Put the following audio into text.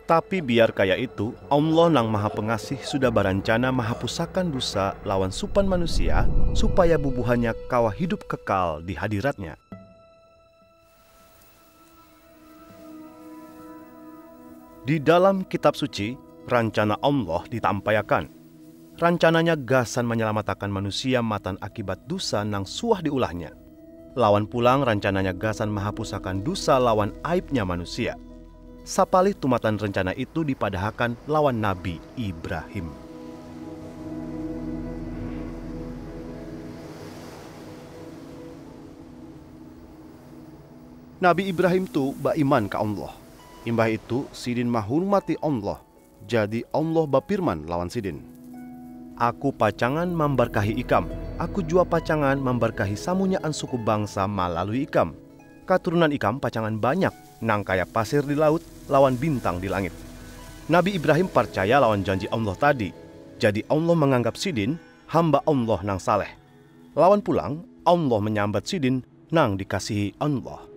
Tapi biar kaya itu, Allah nang maha pengasih sudah berencana menghapusakan dosa lawan supan manusia supaya bubuhannya kawa hidup kekal di hadiratnya. Di dalam kitab suci, rencana Allah ditampaikan. Rencananya gasan menyelamatkan manusia matan akibat dosa nang suah diulahnya. Lawan pulang rencananya gasan menghapusakan dosa lawan aibnya manusia. Sapalih tumatan rencana itu dipadahakan lawan Nabi Ibrahim. Nabi Ibrahim tu beriman ke Allah. Imbah itu sidin menghormati Allah. Jadi Allah berfirman lawan sidin, "Aku pacangan memberkahi ikam. Aku jua pacangan memberkahi samunyaan suku bangsa melalui ikam. Katurunan ikam pacangan banyak, nang kaya pasir di laut, lawan bintang di langit." Nabi Ibrahim percaya lawan janji Allah tadi. Jadi Allah menganggap sidin hamba Allah nang saleh. Lawan pulang, Allah menyambat sidin nang dikasihi Allah.